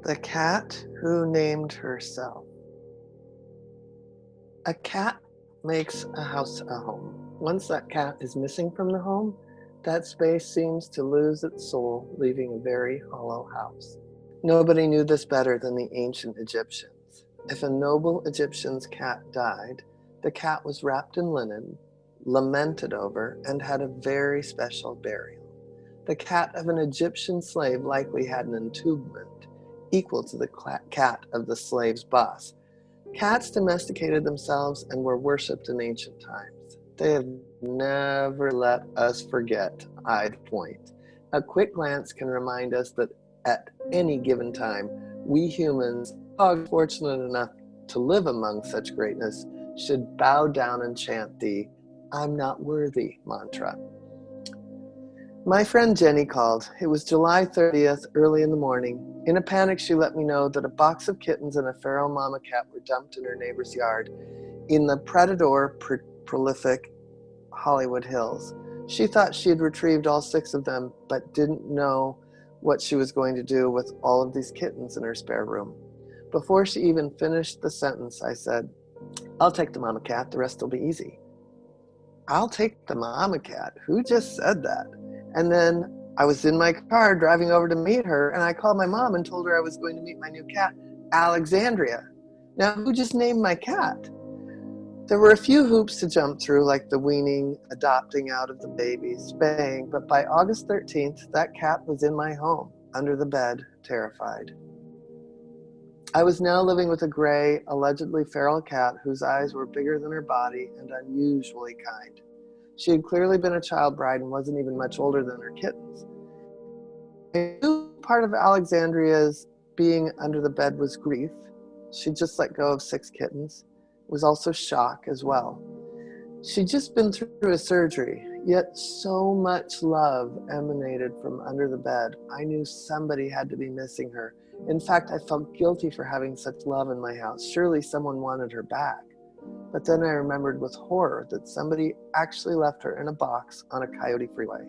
The cat who named herself. A cat makes a house a home. Once that cat is missing from the home, that space seems to lose its soul, leaving a very hollow house. Nobody knew this better than the ancient Egyptians. If a noble Egyptian's cat died, the cat was wrapped in linen, lamented over, and had a very special burial. The cat of an Egyptian slave likely had an entombment equal to the cat of the slave's boss. Cats domesticated themselves and were worshipped in ancient times. They have never let us forget, I'd point. A quick glance can remind us that at any given time, we humans, dogs fortunate enough to live among such greatness, should bow down and chant the "I'm not worthy" mantra. My friend Jenny called. It was July 30th, early in the morning. In a panic, she let me know that a box of kittens and a feral mama cat were dumped in her neighbor's yard in the predator prolific Hollywood Hills. She thought she had retrieved all 6 of them, but didn't know what she was going to do with all of these kittens in her spare room. Before she even finished the sentence, I said, "I'll take the mama cat, the rest will be easy." "I'll take the mama cat? Who just said that?" And then I was in my car driving over to meet her, and I called my mom and told her I was going to meet my new cat, Alexandria. Now, who just named my cat? There were a few hoops to jump through, like the weaning, adopting out of the baby, spaying, but by August 13th, that cat was in my home, under the bed, terrified. I was now living with a gray, allegedly feral cat whose eyes were bigger than her body and unusually kind. She had clearly been a child bride and wasn't even much older than her kittens. I knew part of Alexandria's being under the bed was grief. She'd just let go of 6 kittens. It was also shock as well. She'd just been through a surgery, yet so much love emanated from under the bed. I knew somebody had to be missing her. In fact, I felt guilty for having such love in my house. Surely someone wanted her back. But then I remembered with horror that somebody actually left her in a box on a coyote freeway.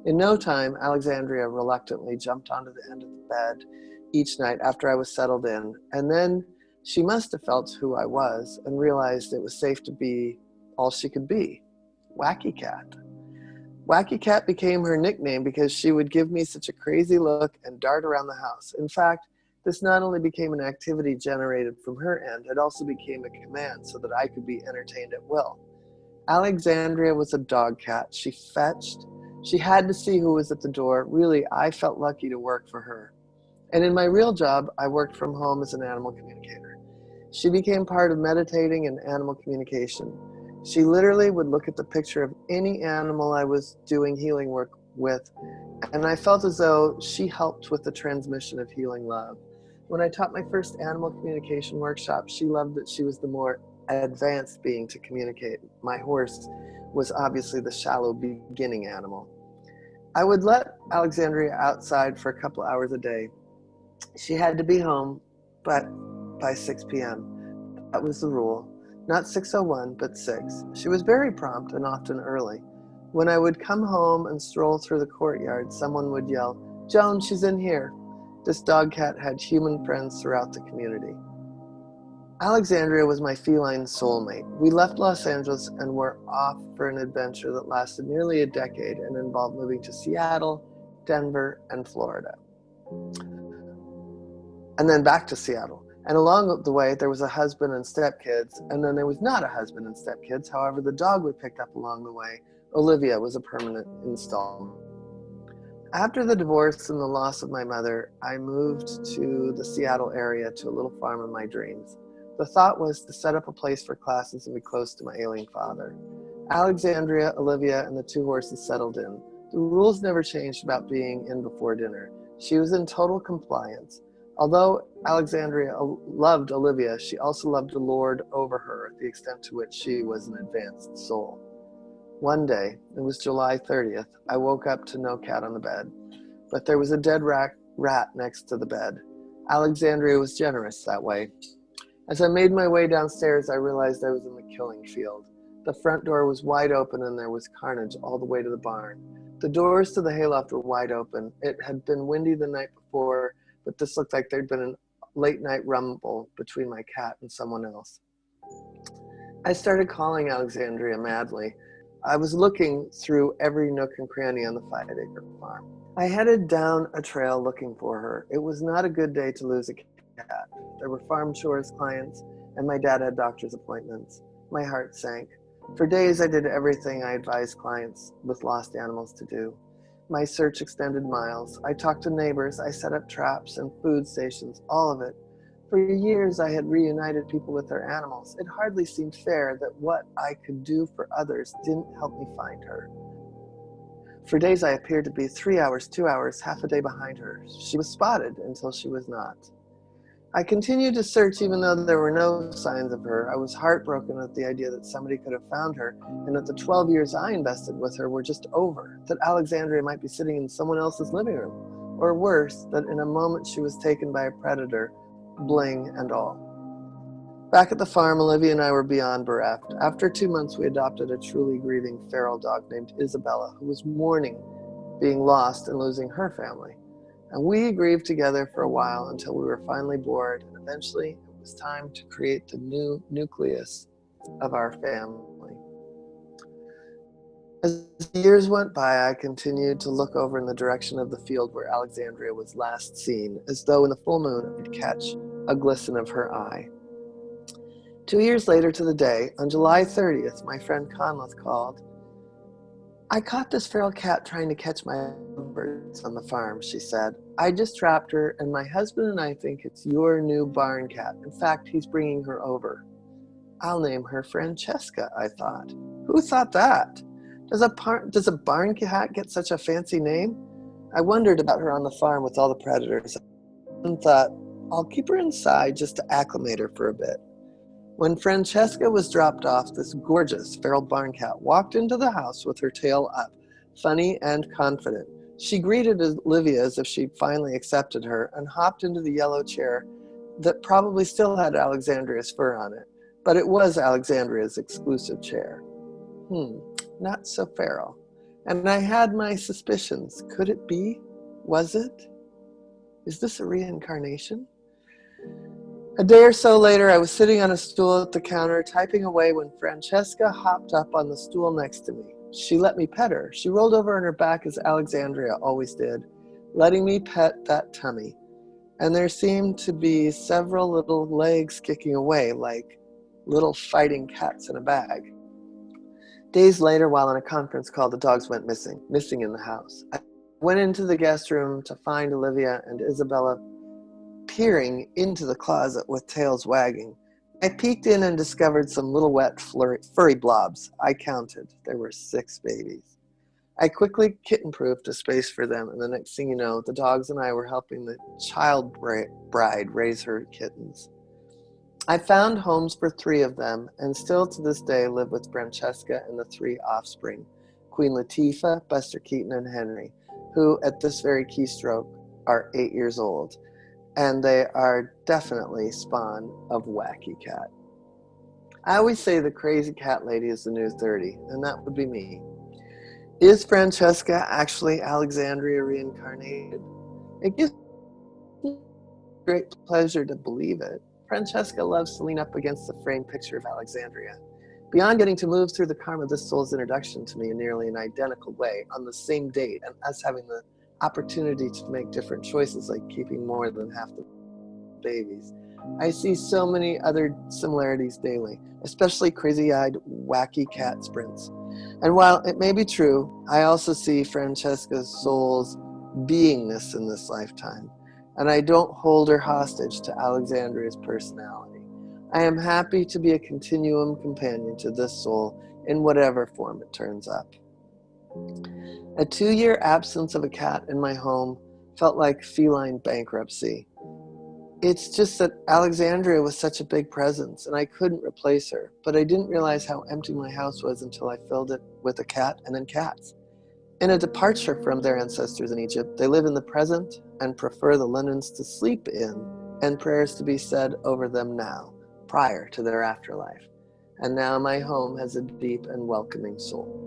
In no time, Alexandria reluctantly jumped onto the end of the bed each night after I was settled in, and then she must have felt who I was and realized it was safe to be all she could be, Wacky Cat. Wacky Cat became her nickname because she would give me such a crazy look and dart around the house. In fact, this not only became an activity generated from her end, it also became a command so that I could be entertained at will. Alexandria was a dog cat. She fetched. She had to see who was at the door. Really, I felt lucky to work for her. And in my real job, I worked from home as an animal communicator. She became part of meditating and animal communication. She literally would look at the picture of any animal I was doing healing work with, and I felt as though she helped with the transmission of healing love. When I taught my first animal communication workshop, she loved that she was the more advanced being to communicate. My horse was obviously the shallow beginning animal. I would let Alexandria outside for a couple hours a day. She had to be home, but by 6 p.m. That was the rule. Not 6:01, but 6. She was very prompt and often early. When I would come home and stroll through the courtyard, someone would yell, "Joan, she's in here." This dog cat had human friends throughout the community. Alexandria was my feline soulmate. We left Los Angeles and were off for an adventure that lasted nearly a decade and involved moving to Seattle, Denver, and Florida. And then back to Seattle. And along the way, there was a husband and stepkids, and then there was not a husband and stepkids. However, the dog we picked up along the way, Olivia, was a permanent installment. After the divorce and the loss of my mother, I moved to the Seattle area to a little farm of my dreams. The thought was to set up a place for classes and be close to my ailing father. Alexandria, Olivia, and the 2 horses settled in. The rules never changed about being in before dinner. She was in total compliance. Although Alexandria loved Olivia, she also loved to lord over her at the extent to which she was an advanced soul. One day, it was July 30th, I woke up to no cat on the bed, but there was a dead rat next to the bed. Alexandria was generous that way. As I made my way downstairs, I realized I was in the killing field. The front door was wide open and there was carnage all the way to the barn. The doors to the hayloft were wide open. It had been windy the night before, but this looked like there'd been a late night rumble between my cat and someone else. I started calling Alexandria madly. I was looking through every nook and cranny on the 5-acre farm. I headed down a trail looking for her. It was not a good day to lose a cat. There were farm chores, clients, and my dad had doctor's appointments. My heart sank. For days, I did everything I advised clients with lost animals to do. My search extended miles. I talked to neighbors. I set up traps and food stations, all of it. For years, I had reunited people with their animals. It hardly seemed fair that what I could do for others didn't help me find her. For days, I appeared to be 3 hours, 2 hours, half a day behind her. She was spotted until she was not. I continued to search even though there were no signs of her. I was heartbroken at the idea that somebody could have found her and that the 12 years I invested with her were just over, that Alexandria might be sitting in someone else's living room, or worse, that in a moment she was taken by a predator, bling and all. Back at the farm, Olivia and I were beyond bereft. After 2 months, we adopted a truly grieving feral dog named Isabella, who was mourning being lost and losing her family. And we grieved together for a while until we were finally bored, and eventually it was time to create the new nucleus of our family. As the years went by, I continued to look over in the direction of the field where Alexandria was last seen, as though in the full moon I could catch a glisten of her eye. 2 years later to the day, on July 30th, my friend Conleth called. "I caught this feral cat trying to catch my birds on the farm," she said. "I just trapped her, and my husband and I think it's your new barn cat. In fact, he's bringing her over." "I'll name her Francesca," I thought. Who thought that? Does a barn cat get such a fancy name? I wondered about her on the farm with all the predators and thought, I'll keep her inside just to acclimate her for a bit. When Francesca was dropped off, this gorgeous feral barn cat walked into the house with her tail up, funny and confident. She greeted Olivia as if she finally accepted her and hopped into the yellow chair that probably still had Alexandria's fur on it, but it was Alexandria's exclusive chair. Not so feral. And I had my suspicions. Could it be? Was it? Is this a reincarnation? A day or so later, I was sitting on a stool at the counter, typing away when Francesca hopped up on the stool next to me. She let me pet her. She rolled over on her back as Alexandria always did, letting me pet that tummy. And there seemed to be several little legs kicking away like little fighting cats in a bag. Days later, while on a conference call, the dogs went missing in the house. I went into the guest room to find Olivia and Isabella peering into the closet with tails wagging. I peeked in and discovered some little wet furry blobs. I counted. There were 6 babies. I quickly kitten-proofed a space for them, and the next thing you know, the dogs and I were helping the child bride raise her kittens. I found homes for 3 of them, and still to this day live with Francesca and the 3 offspring, Queen Latifah, Buster Keaton, and Henry, who at this very keystroke are 8 years old. And they are definitely spawn of Wacky Cat. I always say the crazy cat lady is the new 30, and that would be me. Is Francesca actually Alexandria reincarnated? It gives me great pleasure to believe it. Francesca loves to lean up against the framed picture of Alexandria. Beyond getting to move through the karma of this soul's introduction to me in nearly an identical way on the same date, and us having the opportunity to make different choices like keeping more than half the babies, I see so many other similarities daily, especially crazy-eyed wacky cat sprints. And while it may be true, I also see Francesca's soul's beingness in this lifetime, and I don't hold her hostage to Alexandria's personality. I am happy to be a continuum companion to this soul in whatever form it turns up. A 2-year absence of a cat in my home felt like feline bankruptcy. It's just that Alexandria was such a big presence, and I couldn't replace her, but I didn't realize how empty my house was until I filled it with a cat and then cats. In a departure from their ancestors in Egypt, they live in the present and prefer the linens to sleep in and prayers to be said over them prior to their afterlife. And now my home has a deep and welcoming soul.